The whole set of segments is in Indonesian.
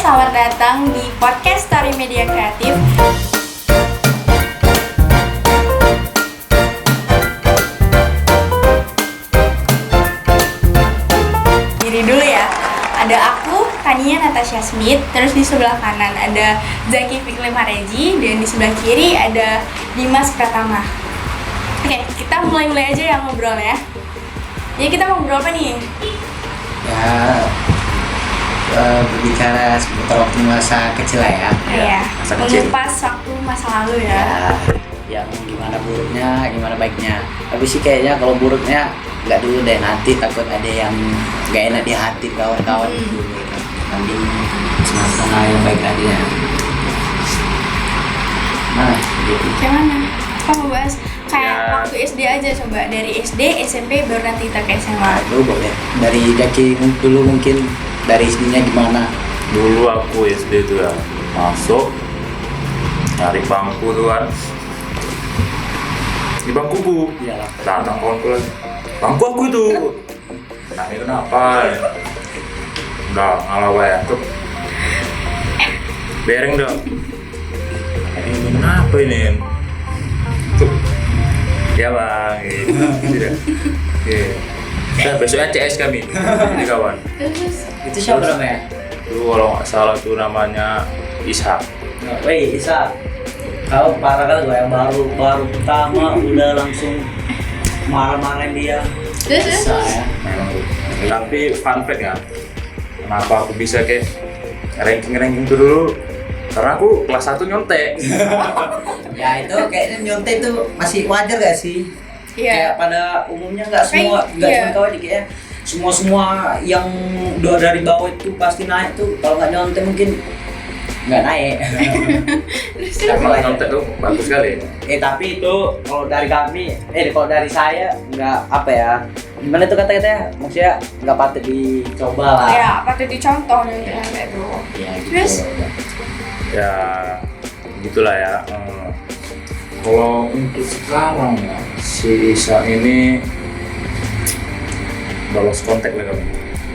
selamat datang di podcast Story Media Kreatif. Diri dulu ya. Ada aku, Tania Natasha Smith, terus di sebelah kanan ada Zaki Fikri Mareji, dan di sebelah kiri ada Dimas Pratama. Oke, kita mulai aja ya ngobrol ya. Jadi kita mau ngobrol apa nih? Berbicara seputar waktu masa kecil lah ya. Iya, Masa kecil. mengupas waktu masa lalu ya. Yang gimana buruknya, gimana baiknya. Tapi sih kayaknya kalau buruknya nggak dulu deh, nanti takut ada yang nggak enak di hati kawan-kawan dulu. Nanti masa yang baik aja ya. Nah, gitu. Gimana? Apa mau bahas kayak waktu SD aja, coba dari SD, SMP, baru nanti kita ke SMA. Nah, itu boleh. Dari Jaki dulu mungkin, dari SD-nya gimana? Dulu aku SD tuh ya masuk cari bangku tuh kan, di bangkuku Iyalah. datang kawanku lagi, bangku aku itu nah ini kenapa ya? Udah ngalah ya tuh bereng dong, ini kenapa ini tuh ya bang gitu deh. Nah, besoknya CS kami jadi kawan. Terus Itu siapa namanya? Dulu kalau nggak salah tuh namanya Ishak. Woi, Isa, kau parah kali gue yang baru pertama udah langsung marah-marahin dia. Terus Isa ya. Tapi fun fact ya, kenapa aku bisa kayak ranking itu dulu? Karena aku kelas 1 nyontek. Ya itu kayaknya nyontek itu masih wajar gak sih? iya. Kayak pada umumnya nggak semua, nggak Iya. cuma kau aja kayaknya semua yang udah dari bawah itu pasti naik tuh. Kalau nggak nyontek mungkin nggak naik. Tapi kalau nyontek tuh bagus sekali. Tapi itu kalau dari kami, kalau dari saya nggak apa ya? Gimana tuh kata-katanya? Maksudnya nggak patut dicoba lah. Ya, patut dicontoh nih kayak itu. Ya, gitu. Terus? Ya, gitulah ya. Kalau untuk sekarang ya, si Isa ini lolos kontak lah kami.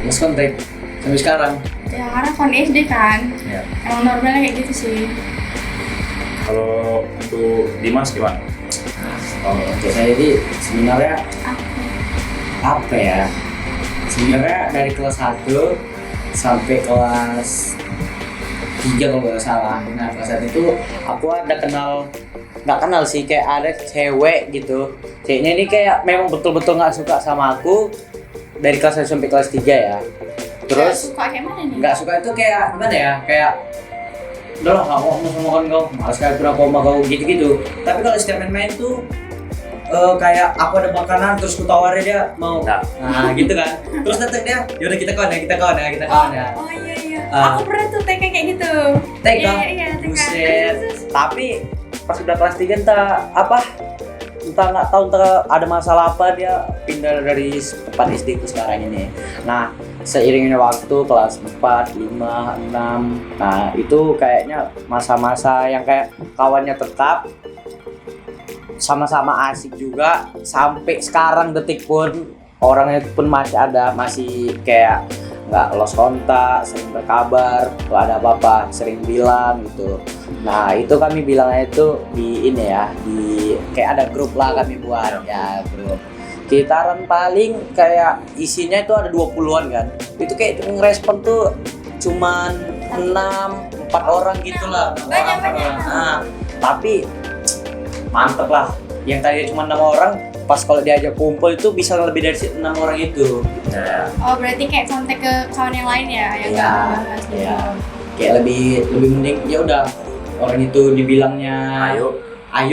Mas kontak sampai sekarang. Ya karena kan SD kan, Ya. emang normalnya kayak gitu sih. Kalau untuk Dimas gimana? Kalau untuk saya ini sebenarnya Aku apa ya? Sebenarnya dari kelas 1 sampai kelas 3 kalau nggak salah. Nah kelas 1 itu aku ada nggak kenal sih, kayak ada cewek gitu. Ceweknya ini kayak memang betul-betul nggak suka sama aku dari kelas 1 sampai kelas 3 ya. Terus suka kayak mana nih? nggak suka itu kayak gimana ya, kayak udah lah nggak mau sama kau, malas kali pernah kau sama kau gitu-gitu. Tapi kalau setiap main-main tuh kayak aku ada makanan terus ku tawarin dia mau. Nah gitu kan. Terus datang dia, yaudah kita kawan ya. Oh iya. Ah. Aku pernah tuh TK kayak gitu. TK? Iya, TK. Buset. Terus. Tapi pas udah kelas 3 entah nggak tahu ada masalah apa dia pindah dari tempat SD ke sekarang ini. Nah seiringnya waktu kelas 4, 5, 6, nah itu kayaknya masa-masa yang kayak kawannya tetap sama-sama asik juga sampai sekarang detik pun orangnya pun masih ada, masih kayak nggak lost kontak, sering berkabar, kalau ada apa-apa sering bilang gitu. Nah itu kami bilangnya itu di ini ya, di kayak ada grup lah kami buat ya, grup gitaran paling kayak isinya itu ada 20-an kan. Itu kayak ngerespon tuh cuman 4 orang gitu lah. Banyak. Nah, tapi mantep lah. Yang tadinya cuma 6 orang, pas kalau diajak kumpul itu bisa lebih dari 6 orang itu. Ya. Oh berarti kayak kontak ke kawan yang lain ya, yang nggak bahas gitu. Iya. Kayak lebih mending ya udah orang itu dibilangnya ayo, nggak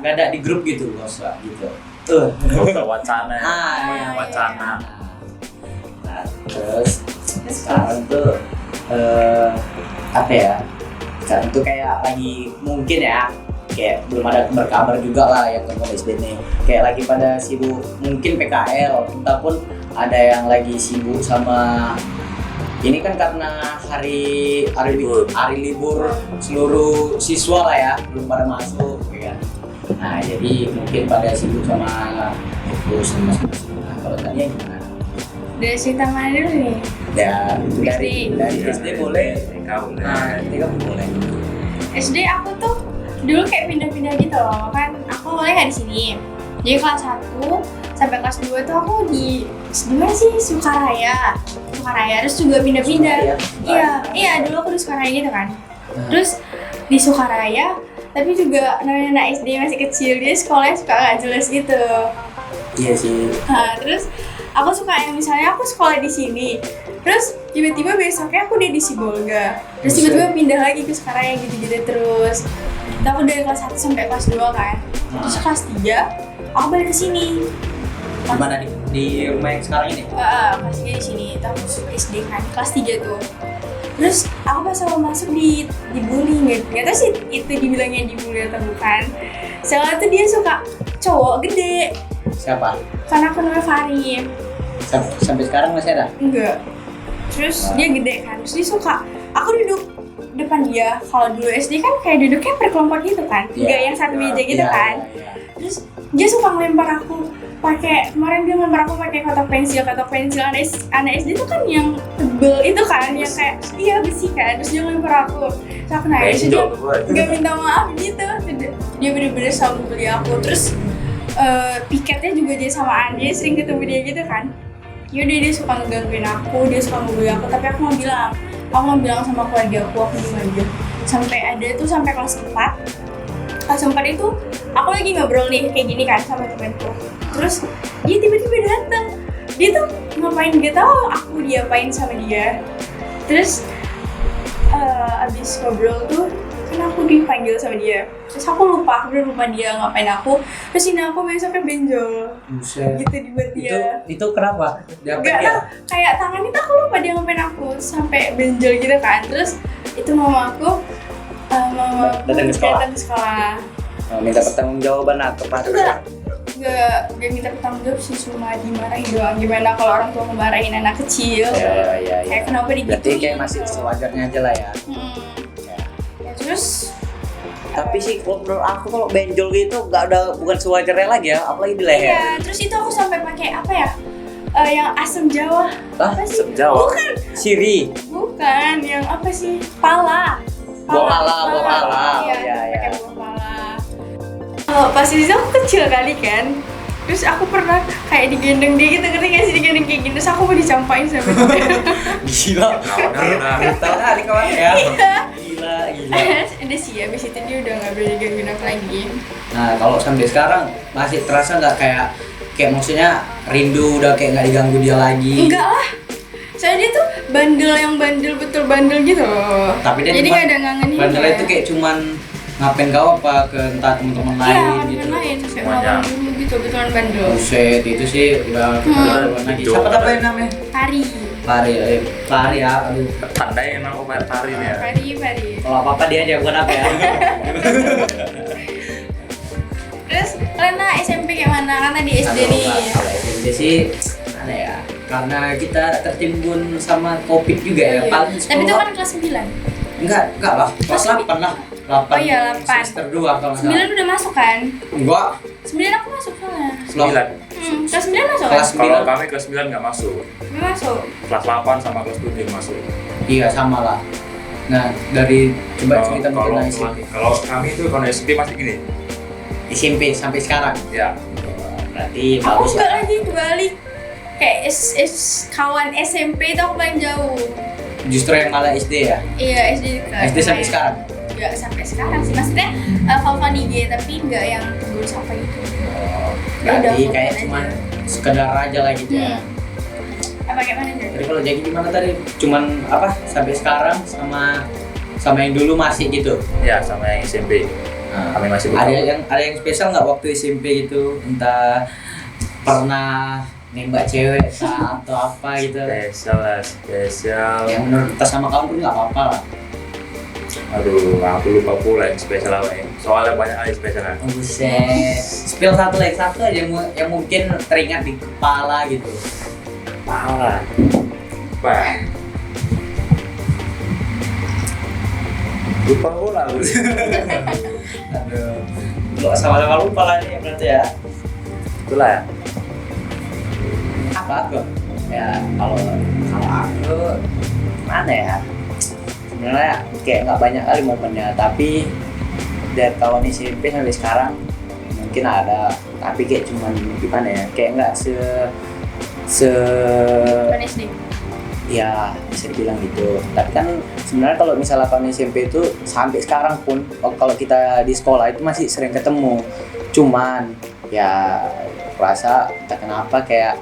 ada di grup gitu, nggak usah gitu. Wacana. Iya. Wacana. Nah, terus sekarang tuh apa ya? Sekarang tuh kayak lagi mungkin ya, kayak belum ada berkabar juga lah yang ke SD nih. Kayak lagi pada sibuk mungkin PKL, entah pun ada yang lagi sibuk sama ini kan karena hari libur seluruh siswa lah ya, belum pada masuk ya kan. Nah jadi mungkin pada sibuk sama itu sama. Nah, kalau tanya gimana? Dari cerita mana dulu nih? Ya dari SD boleh. Kau Nah, SD kamu boleh. SD aku tuh dulu kayak pindah-pindah gitu loh, kan aku mulai nggak di sini. Jadi kelas 1 sampai kelas 2 tuh aku di mana sih? Sukaraya, terus juga pindah-pindah. Iya, dulu aku di Sukaraya gitu kan. Terus di Sukaraya, tapi juga namanya anak SD masih kecil, dia sekolahnya suka nggak jelas gitu. Iya sih. Nah, terus aku suka yang misalnya aku sekolah di sini, terus tiba-tiba besoknya aku udah di Sibolga, terus tiba-tiba pindah lagi ke Sukaraya gitu-gitu terus. Itu aku dari kelas 1 sampai kelas 2 kan. Terus kelas 3 aku balik ke sini. Di mana di rumah yang sekarang ini? Kelas 3 di sini. Itu aku SD kan, kelas 3 tuh. Terus aku pas awal masuk dibully, nggak tahu sih itu dibilangnya dibully atau bukan. Soalnya tuh dia suka cowok gede. Siapa? Karena aku namanya Fahri. Sampai sekarang masih ada? Enggak. Terus dia gede kan, terus dia suka. Aku duduk depan dia. Kalau dulu SD kan kayak duduknya per kelompok gitu kan, nggak yang satu meja gitu kan. Terus dia suka ngelempar aku kemarin dia ngelempar aku pakai kotak pensil anak SD itu kan yang tebel itu kan, yang kayak besi kan. Terus dia ngelempar aku, terus aku nangis, dia nggak minta maaf gitu. Dia bener-bener selalu beli aku. Terus piketnya juga dia samaan, dia sering ketemu dia gitu kan. Yaudah dia suka ngegangguin aku, dia suka ngebully aku, tapi aku mau bilang sama keluarga aku diem aja. Sampai kelas 4 itu aku lagi ngobrol nih kayak gini kan sama temanku. Terus dia tiba-tiba datang, dia tuh ngapain gak tahu aku diapain sama dia. Terus abis ngobrol tuh kan aku dipanggil sama dia, terus aku lupa dia ngapain aku. Terus ini aku besoknya benjol. Buset. Gitu dibuat dia. Itu kenapa? Dia Gak tau, kayak tangan itu aku lupa dia ngapain aku sampai benjol gitu kan. Terus itu mama aku datang ke sekolah. Minta pertanggungjawaban kepada. Gak minta pertanggung jawab sih, cuma dimarahin doang. Gimana kalau orang tua ngemarahin anak kecil? Iya. Kayak kenapa digituin? Berarti kayak masih sewajarnya aja lah ya. Ya, terus Tapi sih kalau menurut aku kalau benjol gitu bukan sewajarnya lagi ya, apalagi di leher. iya, terus itu aku sampai pakai apa ya? Yang asam jawa. Hah? Apa sih? Asam jawa? Bukan, Siri. yang apa sih? Pala. Buah pala. Iya, Iya. pakai buah pala. Pas di situ aku kecil kali kan. Terus aku pernah kayak digendong dia gitu, ngerti gak sih, digendong kayak gini. Terus aku mau dicampain sama dia. Gila. Brutal kali kawan ya. Gila. Udah sih, abis itu dia udah gak boleh digangguin aku lagi. Nah kalau sampai sekarang masih terasa nggak kayak maksudnya rindu udah kayak nggak diganggu dia lagi? Enggak lah, soalnya dia tuh bandel betul bandel gitu loh. Tapi dia jadi cuma- gak ada ngangenin. Bandel itu kayak cuman ngapain kau apa ke entah teman-teman iya, lain teman gitu. lain kayak Semuanya. ngomong dulu gitu, betulan bandel. Buset, itu sih udah keterlaluan lagi. Itu. Siapa yang namanya? Fahri, aduh. Tandai emang obat hari nih ya. Fahri. Kalau apa-apa dia aja bukan apa ya. Terus kalian SMP kayak mana? Karena di SD nih. Kalau SD sih mana ya? Karena kita tertimbun sama Covid juga ya. Iya. Paling Tapi itu sekolah- kan kelas 9. enggak lah. Kelas 8 lah. 8. Oh iya, 8. Semester 2 kalau nggak 9 salah. udah masuk kan? Enggak. 9 aku masuk soalnya. 9. Kelas 9 masuk kan? Kelas Kalau 9. kami kelas 9 nggak masuk. Nggak masuk. Kelas 8 sama kelas 7 masuk. Iya sama lah. Nah, dari coba cerita Kalau mengenai SMP. kalau kami itu kalau SD masih gini. SMP sampai sekarang. Ya. Berarti Aku bagus enggak lah. lagi kebalik. Kayak kawan SMP itu aku paling jauh. Justru yang malah SD ya. Iya, SD dekat. SD sampai sekarang. Enggak sampai sekarang sih. Maksudnya Falcon IG tapi enggak yang tegur sampai itu. Berarti Udah, kayak aja. cuman sekedar aja lah gitu ya. Apa kayak mana jadi? Jadi kalau jadi gimana tadi? Cuman apa sampai sekarang sama yang dulu masih gitu. Ya sama yang SMP. Nah, Kami masih ada berkawan. yang spesial nggak waktu SMP gitu? Entah pernah nembak cewek atau apa gitu. Spesial lah, spesial. Yang menurut kita sama kamu pun nggak apa-apa lah. Aduh, aku lupa pula yang spesial apa ini. Soalnya banyak kali spesialnya. Oh, buset. Spill satu aja yang mungkin teringat di kepala gitu. Parah. Wah. Lupa pula aku. Aduh. Lo sama-sama lupa lah nih berarti ya. Itulah ya. Apa tuh? Ya kalau kalau aku mana ya, sebenarnya kayak nggak banyak kali momennya, tapi dari kawan SMP sampai sekarang mungkin ada, tapi kayak cuman gimana ya, kayak nggak se Bukan SD. ya bisa dibilang gitu. Tapi kan sebenarnya kalau misalnya kawan SMP itu sampai sekarang pun kalau kita di sekolah itu masih sering ketemu, cuman ya rasa tak kenapa kayak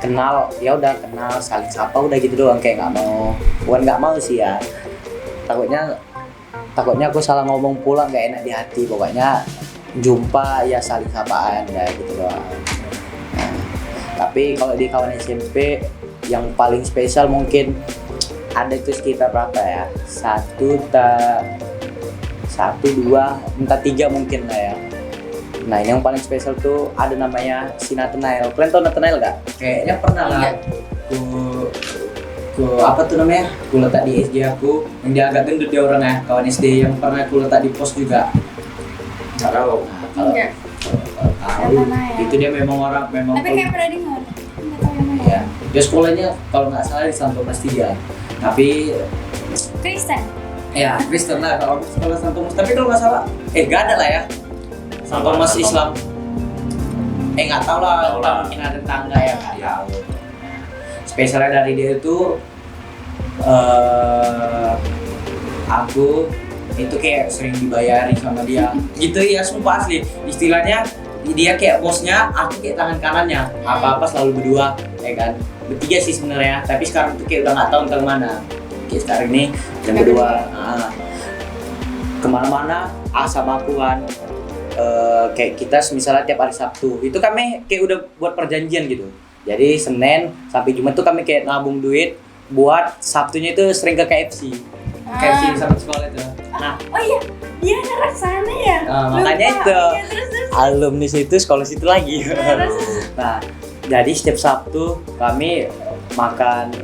kenal, ya udah kenal saling sapa udah gitu doang, kayak bukan nggak mau sih ya, takutnya aku salah ngomong pula nggak enak di hati. Pokoknya jumpa ya saling sapaan ya gitu doang. Nah, tapi kalau di kawan SMP yang paling spesial mungkin ada itu sekitar berapa ya, satu dua entah tiga mungkin lah ya. Nah ini yang paling spesial tuh ada namanya si Nathanael. Kalian tau Nathanael gak? Kayaknya pernah lah. Ku apa tuh namanya? Ku letak di SG aku, yang dia agak gendut dia orangnya, kawan SD yang pernah ku letak di pos juga. Nggak tahu. Kalau Enggak. tahu Nathanael. itu dia memang Tapi kayak pernah dengar. Enggak tahu yang mana. ya. Dia sekolahnya kalau nggak salah di Santo Mas 3. Tapi Kristen. ya Kristen lah kalau sekolah Santo Mas. Tapi kalau nggak salah gak ada lah ya. Santo Mas Islam. Nggak tahu lah. Tahu lah. Mungkin ada tangga ya. Nggak Ya. tahu. Spesialnya dari dia itu aku itu kayak sering dibayari sama dia. Gitu ya, sumpah asli. Istilahnya dia kayak bosnya, aku kayak tangan kanannya. Apa-apa selalu berdua, ya kan. Bertiga sih sebenarnya, tapi sekarang tuh kayak udah nggak tahu entah kemana. Kayak sekarang ini yang berdua. Kemana-mana sama aku kan. Kayak kita misalnya tiap hari Sabtu itu kami kayak udah buat perjanjian gitu. Jadi Senin sampai Jumat tuh kami kayak nabung duit buat Sabtunya itu sering ke KFC. KFC di samping sekolah itu. Nah, Oh iya, dia anak sana ya. makanya Lupa. itu Iya, terus. alumni situ sekolah situ lagi. Terus. Nah, jadi setiap Sabtu kami makan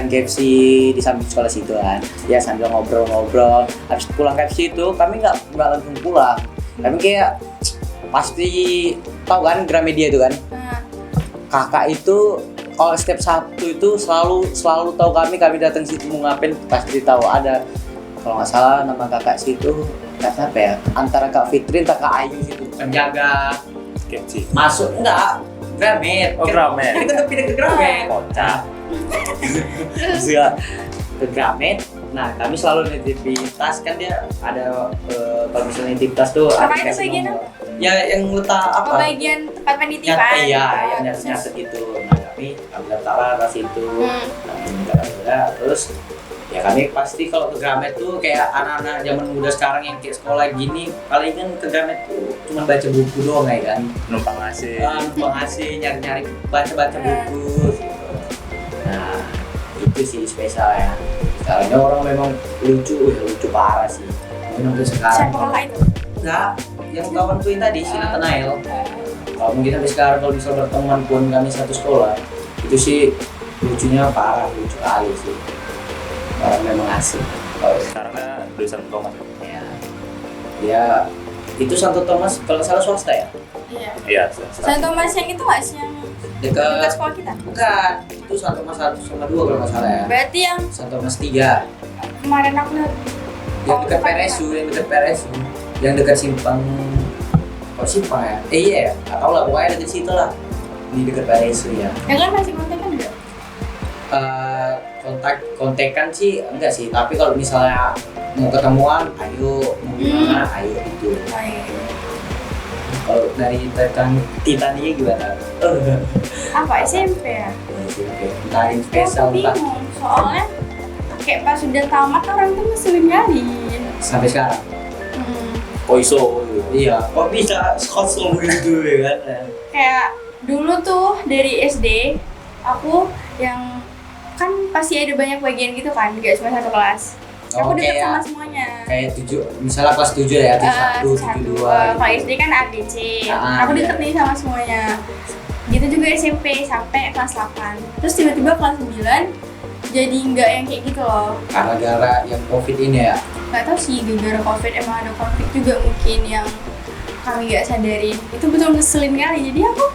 KFC di samping sekolah situ kan. Ya sambil ngobrol-ngobrol. Habis pulang KFC itu kami nggak langsung pulang. Kami kayak pasti tahu kan Gramedia itu kan. Kakak itu kalau setiap Sabtu itu selalu tahu kami datang situ mau ngapain, pasti tahu. Ada kalau nggak salah nama kakak situ kata apa ya, antara Kak Fitrin atau Kak Ayu situ penjaga Sketchy. masuk enggak Gramet. Oh, Gramet. Kita udah pindah ke Gramet. Kocak. Bisa ke Gramet. Nah kami selalu nitip di tas kan, dia ada kalau misalnya nitip tas tuh Apa ada itu kasih bagian nomor. Ya yang letak apa? Oh, bagian tempat penitipan. Iya, yang nyatet itu. Nah kami letaklah tas itu. Terus ya kami pasti kalau ke Gramet tuh kayak anak-anak zaman muda sekarang yang kayak sekolah gini, paling kan ke Gramet tuh cuma baca buku doang ya kan. Numpang ngasih. Numpang ngasih, nyari-nyari baca buku gitu. Nah itu sih spesial ya. Sekarang orang memang lucu parah sih. Mungkin untuk sekarang. Siapa kakak itu? Enggak, yang kawan tuh yang tadi si Nathanael. Kalau mungkin sampai sekarang kalau bisa berteman pun kami satu sekolah, itu sih lucunya parah, lucu kali sih. Orang memang asik. Kalau Sekarang udah Santo Thomas. ya, dia itu Santo Thomas kalau salah swasta ya. Iya. Iya. Santo Thomas yang itu nggak sih yang dekat sekolah kita? Bukan, itu Santo Thomas 1 sama 2 kalau nggak salah ya. Berarti yang Santo Thomas 3 kemarin aku lihat. yang Oh, dekat bukan, PRSU, yang dekat simpang. Kok simpang ya? Iya ya, nggak tahu lah, pokoknya dekat situ lah, di dekat PRSU ya. Ya kan masih kontak kan enggak? Kontekan sih enggak sih, tapi kalau misalnya mau ketemuan, ayo mau gimana, ayo itu. Oh, iya. Kalau dari Titania gimana? Apa SMP ya? Entah yang spesial, Aku entah bingung, soalnya kayak pas sudah tamat orang tuh ngeselin kali. sampai sekarang. Koiso. Iya, kok bisa kosong gitu ya kan? Kayak dulu tuh dari SD aku yang kan pasti ada banyak bagian gitu kan, gak cuma satu kelas. Aku dekat sama semuanya. Kayak 7, misalnya kelas 7 ya, 1, 7, 2. Kalau SD kan ABC. Aku iya. deket nih sama semuanya. Gitu juga SMP sampai kelas 8. Terus tiba-tiba kelas 9 jadi nggak yang kayak gitu loh. Karena gara yang COVID ini ya. Nggak tahu sih gara-gara COVID emang ada konflik juga mungkin yang kami nggak sadarin. Itu betul ngeselin kali. Jadi aku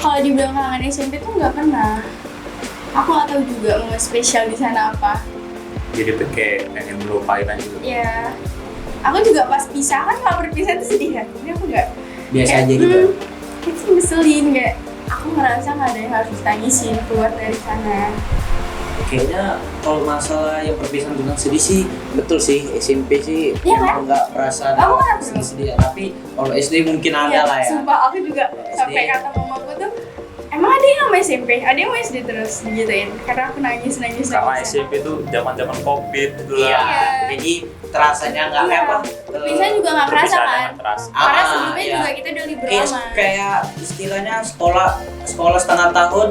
kalau dibilang kangen SMP tuh nggak pernah. Aku nggak tahu juga momen spesial di sana apa. Jadi tuh kayak pengen melupain aja gitu. Ya, aku juga pas pisah kan kalau berpisah tuh sedih kan. Ini aku nggak Biasa kayak, aja gitu. Itu ngeselin kayak aku ngerasa nggak ada yang harus ditangisin keluar dari sana. Kayaknya kalau masalah yang perpisahan tentang sedih sih betul sih, SMP sih Iya kan? emang nggak perasa Aku nggak sedih-sedih ya. Tapi kalau SD mungkin ada lah ya. Sumpah aku juga SD. sampai kata mamaku tuh emang ada yang sama SMP, ada yang mau SD terus digituin karena aku nangis. Sama SMP tuh zaman Covid gitu Iya, Iya. jadi terasanya nggak Iya. kayak apa? Bisa juga nggak kerasa Perpisahannya kan? nggak terasa. Karena Ah, sebelumnya iya. juga kita udah libur Kayak, lama. kayak istilahnya sekolah setengah tahun,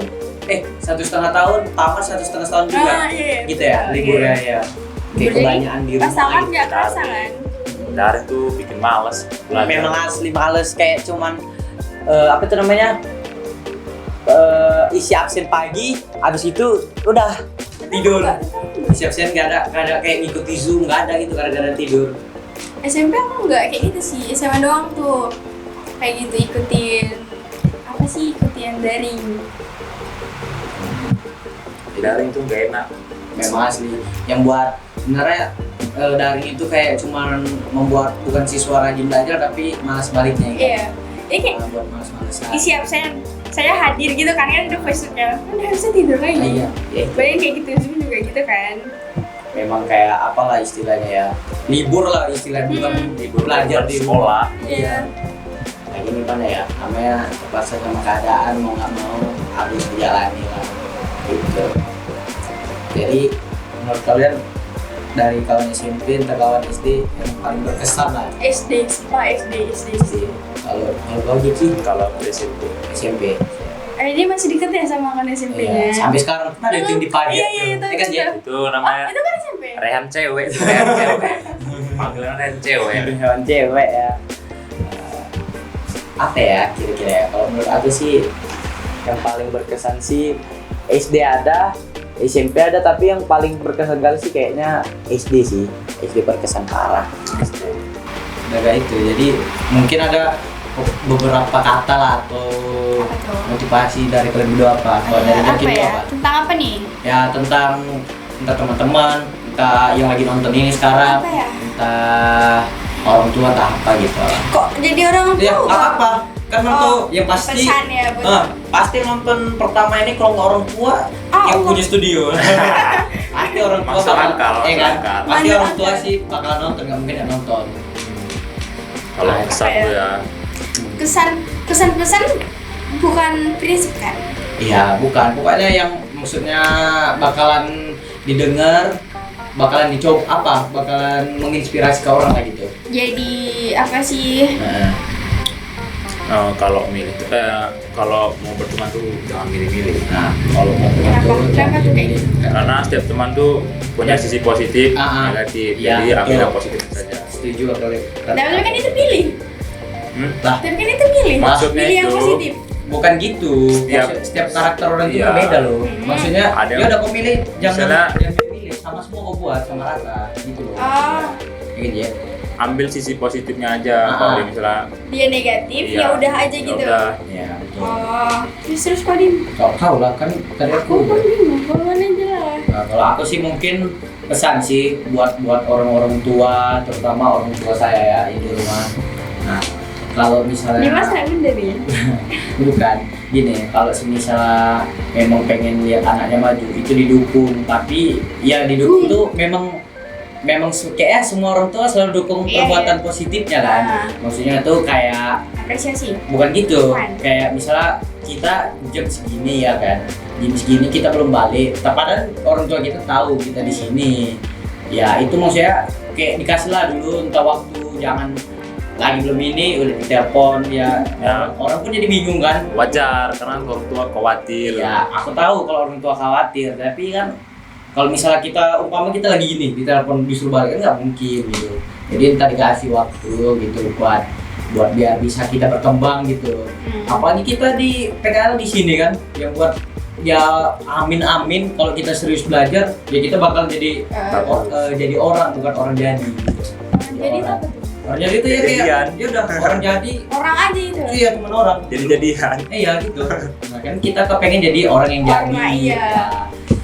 1,5 tahun, tamat 1,5 tahun juga, Iya. gitu ya liburnya ya. Kayak Jadi, kebanyakan di pas rumah. tamat gitu. nggak kerasa kan? Daring tuh bikin males. belajar. Memang asli males kayak cuman apa itu namanya isi absen pagi, habis itu udah tidur. Isi absen nggak ada kayak ngikuti Zoom, nggak ada gitu gara-gara tidur. SMP aku nggak kayak gitu sih, SMA doang tuh kayak gitu ikutin ikutin daring. Daring tuh gak enak. Memang asli yang buat sebenarnya daring itu kayak cuman membuat bukan siswa rajin belajar tapi malas baliknya kan? Iya, ini kayak Buat malas-malasan. isi absen saya hadir gitu kan ada voice-nya kan harusnya tidur lagi. Iya, ya itu. Banyak kayak gitu Zoom juga gitu kan. Memang kayak apalah istilahnya ya, libur lah istilahnya, bukan libur belajar di sekolah. Iya. Nah gini mana ya, namanya terpaksa sama keadaan, mau nggak mau harus dijalani lah gitu. Jadi menurut kalian dari kawan SMP atau kawan SD yang paling berkesan lah? SD, SD. Kalau kau gitu Kalau SMP. SMP. Dia masih deket ya sama kan SMP-nya. Iya, sampai sekarang kan ada yang di pagi. Iya, itu kan ya. Itu namanya Itu kan SMP. Rehan cewek. Rehan cewek. Panggilan Rehan cewek. Hewan cewek ya. Apa ya kira-kira ya? Kalau menurut aku sih yang paling berkesan sih SD ada, SMP ada, tapi yang paling berkesan kali sih kayaknya SD sih. SD berkesan parah. Udah itu. Jadi mungkin ada beberapa kata lah atau Apa tuh? motivasi dari kalian berdua apa? Kalau dari Apa Jaki dulu ya? apa? Tentang apa nih? Ya tentang entah teman-teman, entah yang lagi nonton ini sekarang, Apa ya? entah orang tua entah apa gitu lah. Kok jadi orang tua? Ya nggak apa-apa, kan tuh yang pasti Pesan ya buat pasti nonton pertama ini kalau nggak orang tua yang Allah. punya studio. Pasti orang tua Masuk akal, ya kan? masuk akal. Pasti Masuk orang tua akal. sih bakal nonton, nggak mungkin nggak nonton. Kalau Nah, kesan apa ya? tuh ya. kesan bukan prinsip kan? Iya, bukan. Pokoknya yang maksudnya bakalan didengar, bakalan dicoba apa? Bakalan menginspirasi ke orang lah gitu. Jadi apa sih? Kalau milih tuh kalau mau berteman tuh jangan milih-milih. Nah, kalau mau Kenapa tuh kayak gitu? Karena setiap teman tuh punya sisi positif, negatif. Iya, Jadi ambil betul. yang positif saja. Setuju kali. Tapi kan itu pilih. Lah, Tapi kan itu pilih. Maksudnya pilih yang itu- positif. bukan gitu. Setiap karakter orang itu Iya. berbeda loh. Hmm. Maksudnya Ada ya yang- udah kau milih jangan Misalnya- pilih sama semua kau buat sama rata gitu loh. Oh, Kayak gitu ya. Ambil sisi positifnya aja. Kalau dia misalnya dia negatif iya, ya udah aja ya gitu. udah. Ya, betul. Oh, terus kok Din? Kau tahu lah kan tadi Aku aku. kan bingung, bolongan aja lah. Nah, kalau aku sih mungkin pesan sih buat orang-orang tua, terutama orang tua saya ya di rumah. Nah, kalau misalnya Dimas nggak bener ya? bukan gini, kalau misalnya memang pengen lihat anaknya maju itu didukung, tapi ya didukung tuh memang kayak semua orang tua selalu dukung Iya, perbuatan positifnya kan. Ah. Maksudnya tuh kayak Apresiasi. bukan gitu, Bukan. kayak misalnya kita jam segini ya kan, jam segini kita belum balik, padahal orang tua kita tahu kita di sini. Ya itu maksudnya kayak dikasih lah dulu entah waktu, jangan lagi belum ini udah ditelepon ya, Ya. orang pun jadi bingung kan. Wajar karena orang tua khawatir. Ya aku tahu kalau orang tua khawatir, tapi kan kalau misalnya kita umpama kita lagi gini ditelepon disuruh balik kan nggak mungkin gitu. Jadi ntar dikasih waktu gitu buat biar bisa kita berkembang gitu. Apalagi kita di PKL di sini kan, yang buat ya amin kalau kita serius belajar ya kita bakal jadi jadi orang bukan orang jadi. Jadi orang. apa tuh? Orang jadi itu ya Jadian. kayak dia udah orang jadi. Orang aja itu. Iya teman orang. Jadi jadian. Iya gitu. Nah kan kita kepengen jadi orang yang jadi. Orang, iya. Ya.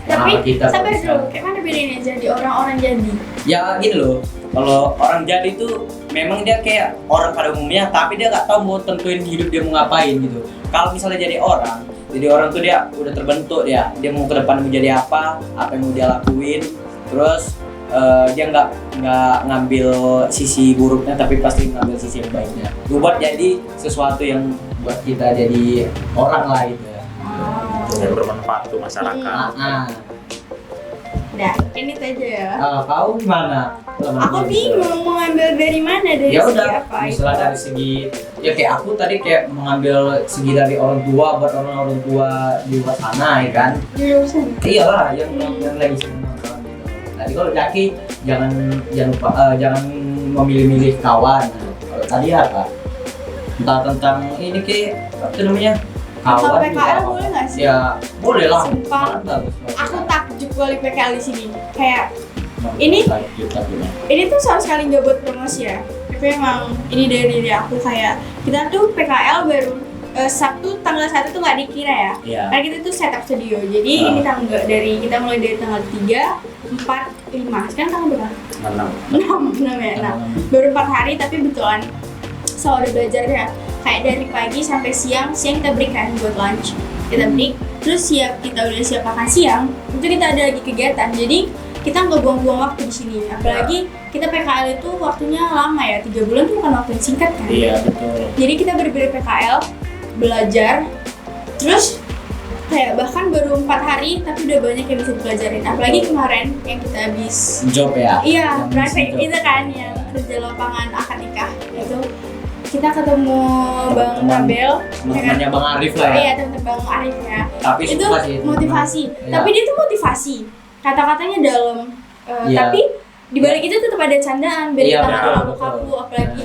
Tapi Kenapa kita sabar bisa? dulu, kayak mana bedanya jadi orang-orang jadi? Ya gini loh, kalau orang jadi itu memang dia kayak orang pada umumnya, tapi dia nggak tahu mau tentuin hidup dia mau ngapain gitu. Kalau misalnya jadi orang tuh dia udah terbentuk dia mau ke depan mau jadi apa yang mau dia lakuin, terus dia nggak ngambil sisi buruknya, tapi pasti ngambil sisi yang baiknya. Buat jadi sesuatu yang buat kita jadi orang lah gitu. Yang bermanfaat untuk masyarakat. Udah, ini itu aja ya. Kau gimana? Aku bingung mau ngambil dari mana, dari Ya segi udah, apa misalnya dari segi ya kayak aku tadi kayak mengambil segi dari orang tua buat orang tua di luar sana ya kan. jurusan. Iyalah yang lagi senang nonton gitu. Tadi kalau Jaki jangan lupa jangan memilih-milih kawan. Kalau tadi apa? Entah tentang ini kayak apa tuh namanya? Kalau Kawan. PKL juga. boleh nggak sih? Ya boleh lah. Sumpah. Malah bagus. Aku takjub kali PKL di sini. Kayak ini- Tapi ini tuh sama sekali nggak buat promosi ya. Tapi emang ini dari diri aku kayak kita tuh PKL baru Sabtu tanggal 1 tuh nggak dikira ya. Iya. Karena kita tuh setup studio. Jadi ini kita mulai dari tanggal 3, 4, 5. Sekarang tanggal berapa? 6 ya. Nah, baru 4 hari tapi betulan selalu ada belajarnya. Kayak dari pagi sampai siang kita break kan buat lunch. Kita break, terus kita udah siap makan siang, itu kita ada lagi kegiatan. Jadi kita nggak buang-buang waktu di sini. Apalagi kita PKL itu waktunya lama ya, 3 bulan tuh bukan waktu yang singkat kan. Iya betul. Jadi kita bener-bener PKL, belajar, terus kayak bahkan baru 4 hari tapi udah banyak yang bisa dipelajarin. Apalagi kemarin yang kita habis Job ya. iya, Yang praktek job. itu kan yang kerja lapangan akad nikah itu kita ketemu Bang Teman-teman. Rabel, Teman-temannya Bang Arif lah ya. iya teman Bang Arif ya. Tapi Itu suka sih, motivasi, Iya. tapi dia tuh motivasi, kata-katanya dalam, Iya. tapi di balik itu tetap ada candaan, biar Iya, kita nggak betul, terlalu betul. kaku,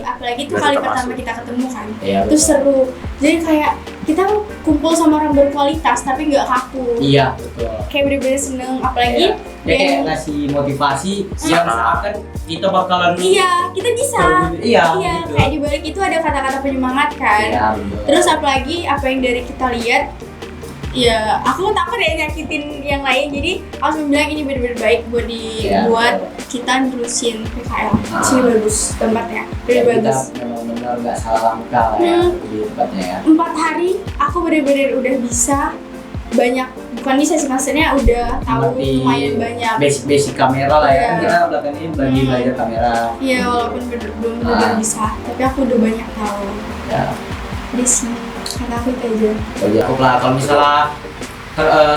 apalagi itu Biar kali tetap pertama masuk. kita ketemu kan, Iya, itu betul. seru. Jadi kayak kita kumpul sama orang berkualitas tapi nggak kaku, Iya betul. kayak bener-bener seneng, apalagi Iya. Dia kayak ngasih motivasi yang seakan kita bakalan iya kita bisa. Iya, Iya, gitu. kayak di balik itu ada kata-kata penyemangat kan. Iya, betul. Terus apalagi apa yang dari kita lihat, ya aku takut ya nyakitin yang lain. Jadi aku bilang ini benar-benar baik buat dibuat kita nerusin PKL. Sini bagus tempatnya, Ya, lebih kita bagus. memang benar nggak salah langkah lah ya di tempatnya ya. 4 hari aku benar-benar udah bisa banyak, bukan bisa sih maksudnya udah tahu Ngerti lumayan banyak. basic kamera lah ya. Iya. Kan kita belakang ini lagi belajar kamera. Iya walaupun belum benar bisa, tapi aku udah banyak tahu. Ya. Di sini kata aku itu aja. Jadi aku lah kalau misalnya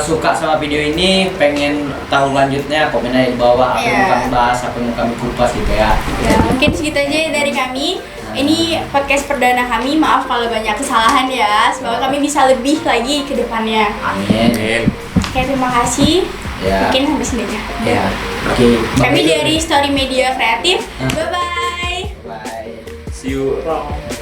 suka sama video ini, pengen tahu lanjutnya, komen aja di bawah apa yang Iya. mau kami bahas, apa yang mau kami kupas gitu ya. Ya, mungkin segitu aja dari kami. Ini podcast perdana kami. Maaf kalau banyak kesalahan ya. Semoga kami bisa lebih lagi ke depannya. Amin. Amin. Oke, terima kasih. Ya. Mungkin sampai sini aja. Ya. Oke. Kami dari Story Media Kreatif. Nah. Bye bye. Bye. See you around.